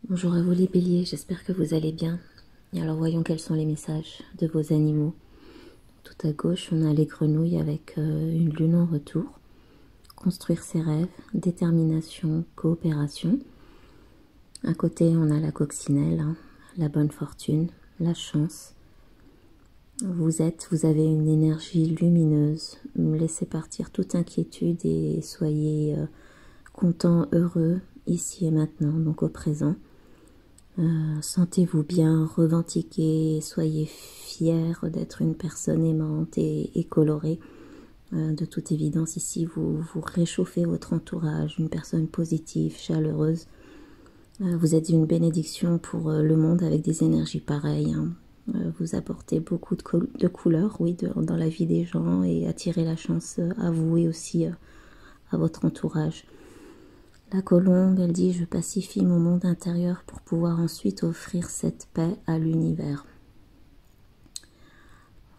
Bonjour à vous les béliers, j'espère que vous allez bien. Et alors voyons quels sont les messages de vos animaux. Tout à gauche, on a les grenouilles avec une lune en retour. Construire ses rêves, détermination, coopération. À côté, on a la coccinelle, la bonne fortune, la chance. Vous avez une énergie lumineuse. Laissez partir toute inquiétude et soyez content, heureux, ici et maintenant, donc au présent. Sentez-vous bien, revendiquez, soyez fiers d'être une personne aimante et colorée. De toute évidence, ici, vous réchauffez votre entourage, une personne positive, chaleureuse. Vous êtes une bénédiction pour le monde avec des énergies pareilles. Vous apportez beaucoup de couleurs, oui, dans la vie des gens et attirez la chance à vous et aussi à votre entourage. La colombe, elle dit « Je pacifie mon monde intérieur pour pouvoir ensuite offrir cette paix à l'univers. »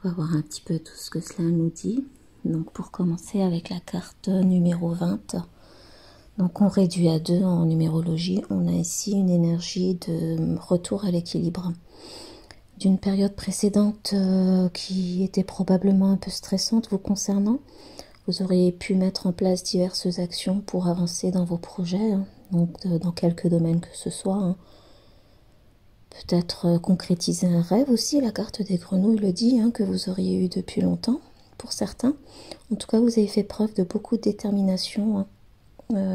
On va voir un petit peu tout ce que cela nous dit. Donc pour commencer avec la carte numéro 20. Donc on réduit à 2 en numérologie. On a ici une énergie de retour à l'équilibre. D'une période précédente qui était probablement un peu stressante vous concernant. Vous auriez pu mettre en place diverses actions pour avancer dans vos projets, donc dans quelques domaines que ce soit. Peut-être concrétiser un rêve aussi, la carte des grenouilles le dit, que vous auriez eu depuis longtemps, pour certains. En tout cas, vous avez fait preuve de beaucoup de détermination,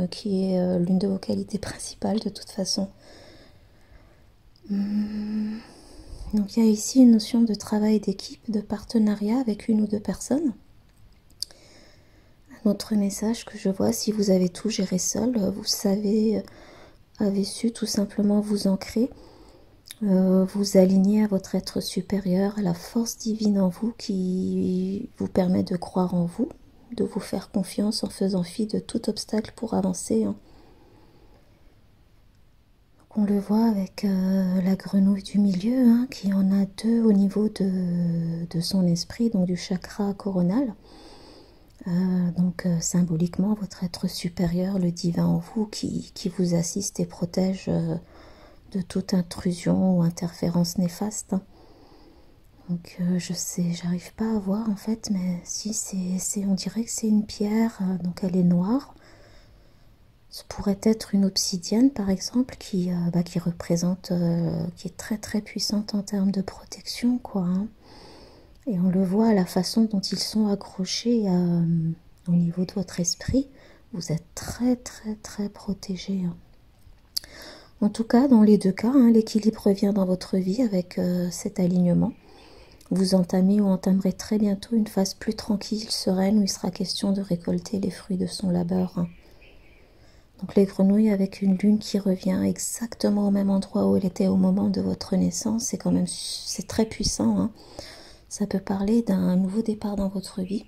qui est l'une de vos qualités principales de toute façon. Donc il y a ici une notion de travail d'équipe, de partenariat avec une ou deux personnes. Un autre message que je vois, si vous avez tout géré seul, vous avez su tout simplement vous ancrer, vous aligner à votre être supérieur, à la force divine en vous qui vous permet de croire en vous, de vous faire confiance en faisant fi de tout obstacle pour avancer. Donc on le voit avec la grenouille du milieu, qui en a 2 au niveau de son esprit, donc du chakra coronal. Donc symboliquement votre être supérieur, le divin en vous qui vous assiste et protège de toute intrusion ou interférence néfaste. Donc je sais, j'arrive pas à voir en fait, mais si on dirait que c'est une pierre, donc elle est noire. Ce pourrait être une obsidienne par exemple qui représente, qui est très très puissante en termes de protection quoi. Et on le voit à la façon dont ils sont accrochés au niveau de votre esprit. Vous êtes très très très protégé. En tout cas, dans les 2 cas, l'équilibre revient dans votre vie avec cet alignement. Vous entamez ou entamerez très bientôt une phase plus tranquille, sereine, où il sera question de récolter les fruits de son labeur. Donc les grenouilles avec une lune qui revient exactement au même endroit où elle était au moment de votre naissance, c'est très puissant. Ça peut parler d'un nouveau départ dans votre vie,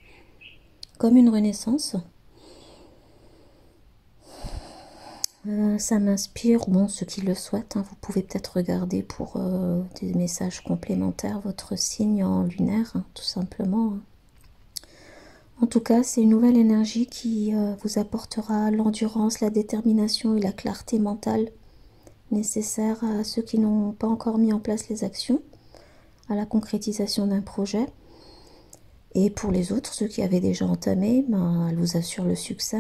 comme une renaissance. Ça m'inspire, bon, ceux qui le souhaitent, vous pouvez peut-être regarder pour des messages complémentaires votre signe en lunaire, tout simplement. En tout cas, c'est une nouvelle énergie qui vous apportera l'endurance, la détermination et la clarté mentale nécessaires à ceux qui n'ont pas encore mis en place les actions, à la concrétisation d'un projet. Et pour les autres, ceux qui avaient déjà entamé, elle vous assure le succès.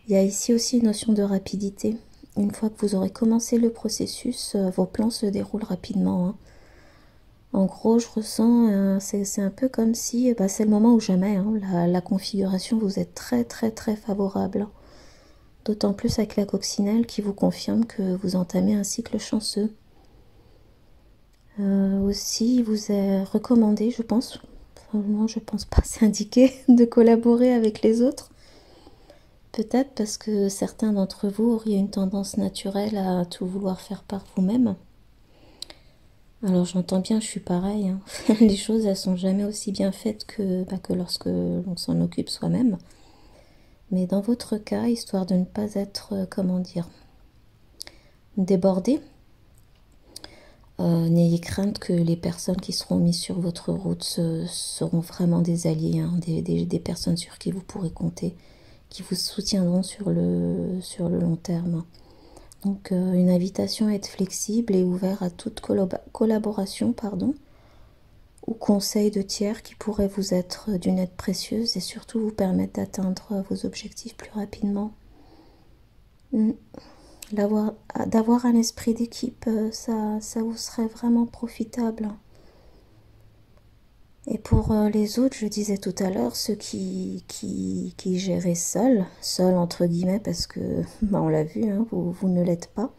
Il y a ici aussi une notion de rapidité. Une fois que vous aurez commencé le processus, vos plans se déroulent rapidement. En gros, je ressens, c'est un peu comme si c'est le moment ou jamais. La configuration vous est très très très favorable. D'autant plus avec la coccinelle qui vous confirme que vous entamez un cycle chanceux. Aussi, il vous est recommandé, je pense, non, je pense pas, c'est indiqué, de collaborer avec les autres. Peut-être parce que certains d'entre vous auriez une tendance naturelle à tout vouloir faire par vous-même. Alors j'entends bien, je suis pareil. Les choses, elles sont jamais aussi bien faites que lorsque l'on s'en occupe soi-même. Mais dans votre cas, histoire de ne pas être, débordé, n'ayez crainte que les personnes qui seront mises sur votre route seront vraiment des alliés, des personnes sur qui vous pourrez compter, qui vous soutiendront sur le long terme. Donc une invitation à être flexible et ouvert à toute collaboration, pardon, ou conseil de tiers qui pourraient vous être d'une aide précieuse et surtout vous permettre d'atteindre vos objectifs plus rapidement. D'avoir un esprit d'équipe, ça vous serait vraiment profitable. Et pour les autres, je disais tout à l'heure, ceux qui géraient seuls entre guillemets, parce que on l'a vu, hein, vous ne l'êtes pas,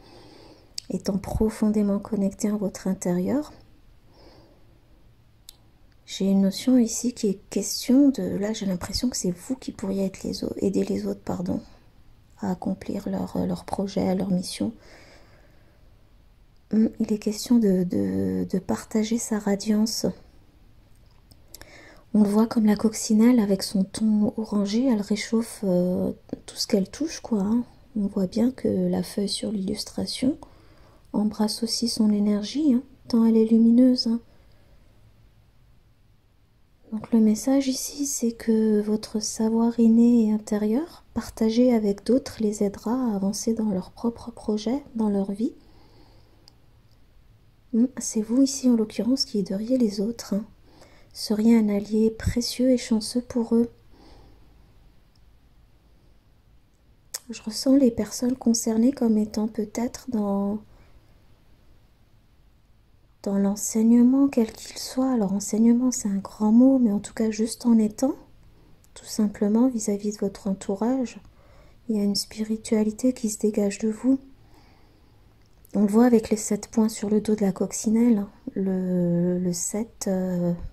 étant profondément connecté à votre intérieur. J'ai une notion ici qui est question de... Là, j'ai l'impression que c'est vous qui pourriez être aider les autres, pardon, à accomplir leur projet, leur mission. Il est question de partager sa radiance. On le voit comme la coccinelle avec son ton orangé, elle réchauffe tout ce qu'elle touche, quoi. Hein. On voit bien que la feuille sur l'illustration embrasse aussi son énergie, hein, tant elle est lumineuse. Hein. Donc le message ici, c'est que votre savoir inné et intérieur, partagé avec d'autres, les aidera à avancer dans leurs propres projets, dans leur vie. C'est vous ici en l'occurrence qui aideriez les autres. Hein. Seriez un allié précieux et chanceux pour eux. Je ressens les personnes concernées comme étant peut-être dans l'enseignement, quel qu'il soit. Alors enseignement, c'est un grand mot, mais en tout cas juste en étant, tout simplement vis-à-vis de votre entourage, il y a une spiritualité qui se dégage de vous. On le voit avec les 7 points sur le dos de la coccinelle. Le 7,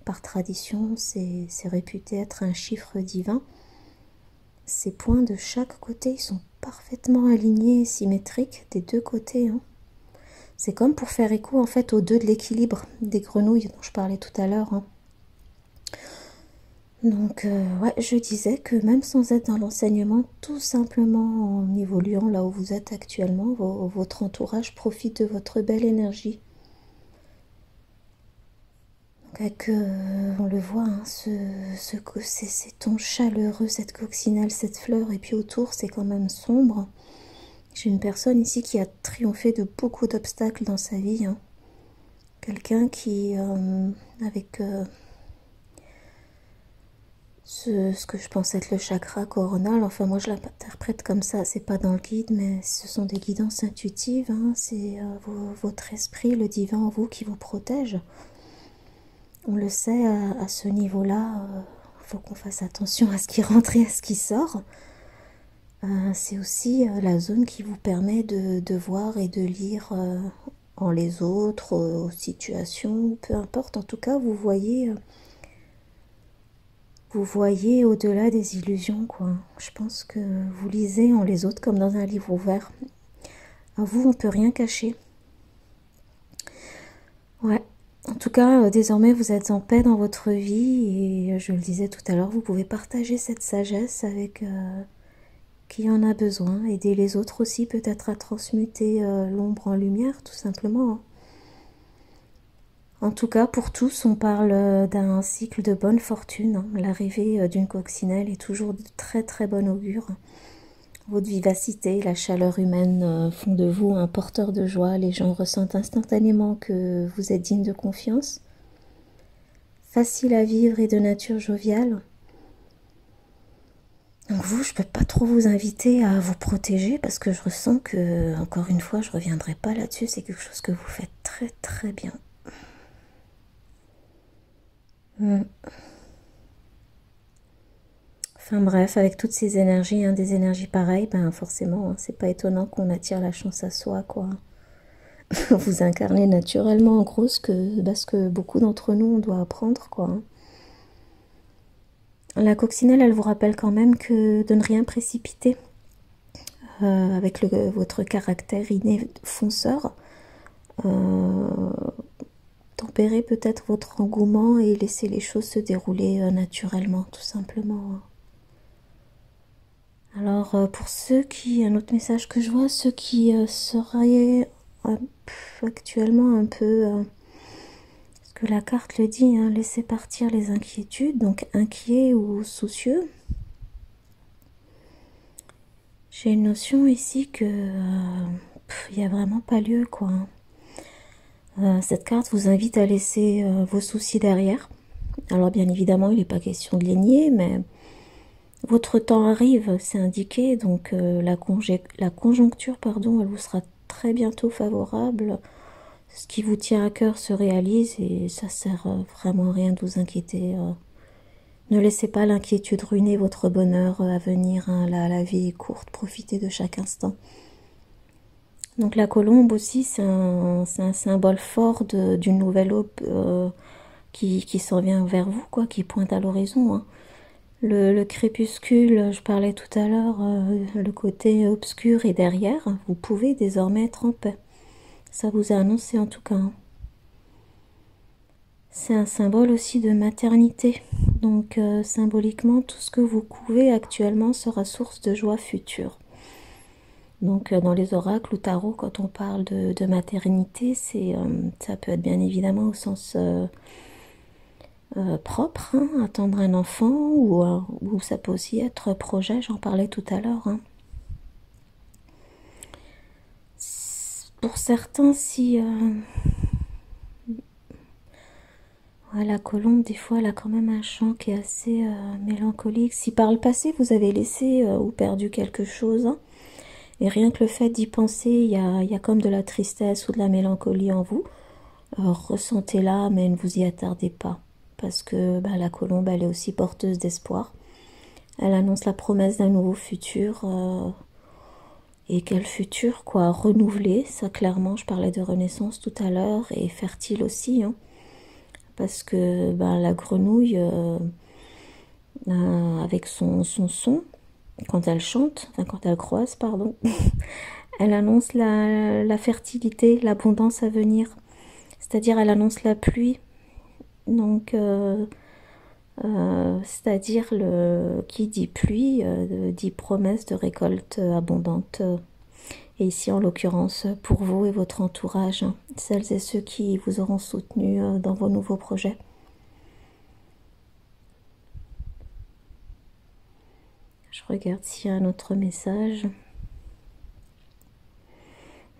par tradition, c'est réputé être un chiffre divin. Ces points de chaque côté, ils sont parfaitement alignés et symétriques des deux côtés. Hein. C'est comme pour faire écho en fait aux deux de l'équilibre des grenouilles dont je parlais tout à l'heure. Hein. Donc ouais, je disais que même sans être dans l'enseignement, tout simplement en évoluant là où vous êtes actuellement, votre entourage profite de votre belle énergie. Donc avec, on le voit, hein, ces tons chaleureux, cette coccinelle, cette fleur, et puis autour c'est quand même sombre. J'ai une personne ici qui a triomphé de beaucoup d'obstacles dans sa vie. Hein. Quelqu'un qui, avec ce que je pense être le chakra coronal, enfin moi je l'interprète comme ça, c'est pas dans le guide, mais ce sont des guidances intuitives. Hein. C'est votre esprit, le divin en vous qui vous protège. On le sait à ce niveau-là, faut qu'on fasse attention à ce qui rentre et à ce qui sort. C'est aussi la zone qui vous permet de voir et de lire en les autres, aux situations, peu importe. En tout cas, vous voyez au-delà des illusions, quoi. Je pense que vous lisez en les autres comme dans un livre ouvert. À vous, on peut rien cacher. Ouais. En tout cas, désormais, vous êtes en paix dans votre vie et je le disais tout à l'heure, vous pouvez partager cette sagesse avec... qui en a besoin, aider les autres aussi peut-être à transmuter l'ombre en lumière, tout simplement. En tout cas, pour tous, on parle d'un cycle de bonne fortune. Hein. L'arrivée d'une coccinelle est toujours de très très bon augure. Votre vivacité, la chaleur humaine font de vous un porteur de joie. Les gens ressentent instantanément que vous êtes digne de confiance. Facile à vivre et de nature joviale. Donc vous, je peux pas trop vous inviter à vous protéger parce que je ressens que, encore une fois, je reviendrai pas là-dessus. C'est quelque chose que vous faites très très bien. Enfin bref, avec toutes ces énergies, hein, des énergies pareilles, ben forcément, hein, c'est pas étonnant qu'on attire la chance à soi, quoi. Vous incarnez naturellement, en gros, ce que beaucoup d'entre nous, on doit apprendre, quoi. Hein. La coccinelle, elle vous rappelle quand même que de ne rien précipiter avec votre caractère inné fonceur. Tempérer peut-être votre engouement et laisser les choses se dérouler naturellement, tout simplement. Alors, pour ceux qui, un autre message que je vois, ceux qui seraient actuellement un peu... que la carte le dit, hein, laissez partir les inquiétudes, donc inquiets ou soucieux. J'ai une notion ici que il n'y a vraiment pas lieu, quoi. Cette carte vous invite à laisser vos soucis derrière. Alors bien évidemment, il n'est pas question de les nier, mais votre temps arrive, c'est indiqué, donc la conjoncture, pardon, elle vous sera très bientôt favorable. Ce qui vous tient à cœur se réalise et ça sert vraiment à rien de vous inquiéter. Ne laissez pas l'inquiétude ruiner votre bonheur à venir. Hein. La vie est courte, profitez de chaque instant. Donc la colombe aussi, c'est un symbole fort d'une nouvelle aube qui s'en vient vers vous, quoi, qui pointe à l'horizon. Hein. Le crépuscule, je parlais tout à l'heure, le côté obscur est derrière. Vous pouvez désormais être en paix. Ça vous a annoncé en tout cas. Hein. C'est un symbole aussi de maternité. Donc symboliquement, tout ce que vous couvez actuellement sera source de joie future. Donc dans les oracles ou tarot, quand on parle de maternité, ça peut être bien évidemment au sens propre, hein, attendre un enfant, ou ça peut aussi être projet, j'en parlais tout à l'heure. Hein. Pour certains, si la colombe, des fois, elle a quand même un chant qui est assez mélancolique. Si par le passé, vous avez laissé ou perdu quelque chose, hein, et rien que le fait d'y penser, il y a comme de la tristesse ou de la mélancolie en vous, ressentez-la, mais ne vous y attardez pas. Parce que la colombe, elle est aussi porteuse d'espoir. Elle annonce la promesse d'un nouveau futur. Et quel futur, quoi, renouvelé. Ça, clairement, je parlais de renaissance tout à l'heure. Et fertile aussi, hein. Parce que la grenouille, avec son son, quand elle chante, enfin quand elle croise, pardon, elle annonce la fertilité, l'abondance à venir. C'est-à-dire, elle annonce la pluie. Donc, c'est-à-dire, qui dit pluie, dit promesse de récolte abondante. Et ici, en l'occurrence, pour vous et votre entourage, hein, celles et ceux qui vous auront soutenu dans vos nouveaux projets. Je regarde s'il y a un autre message.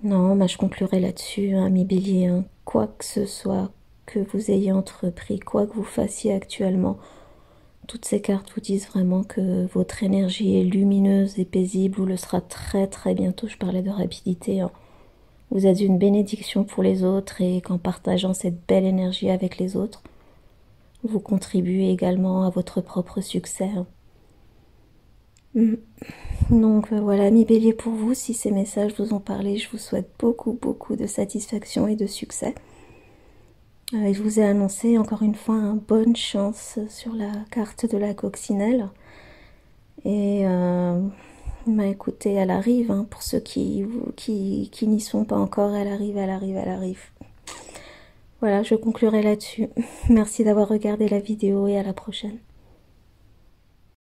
Non, je conclurai là-dessus, hein, ami Bélier. Hein. Quoi que ce soit que vous ayez entrepris, quoi que vous fassiez actuellement, toutes ces cartes vous disent vraiment que votre énergie est lumineuse et paisible, ou le sera très très bientôt. Je parlais de rapidité. Hein. Vous êtes une bénédiction pour les autres et qu'en partageant cette belle énergie avec les autres, vous contribuez également à votre propre succès. Hein. Donc voilà, ami Bélier, pour vous, si ces messages vous ont parlé, je vous souhaite beaucoup de satisfaction et de succès. Je vous ai annoncé encore une fois bonne chance sur la carte de la coccinelle. Et écoutez, elle arrive, hein, pour ceux qui n'y sont pas encore, elle arrive. Voilà, je conclurai là-dessus. Merci d'avoir regardé la vidéo et à la prochaine.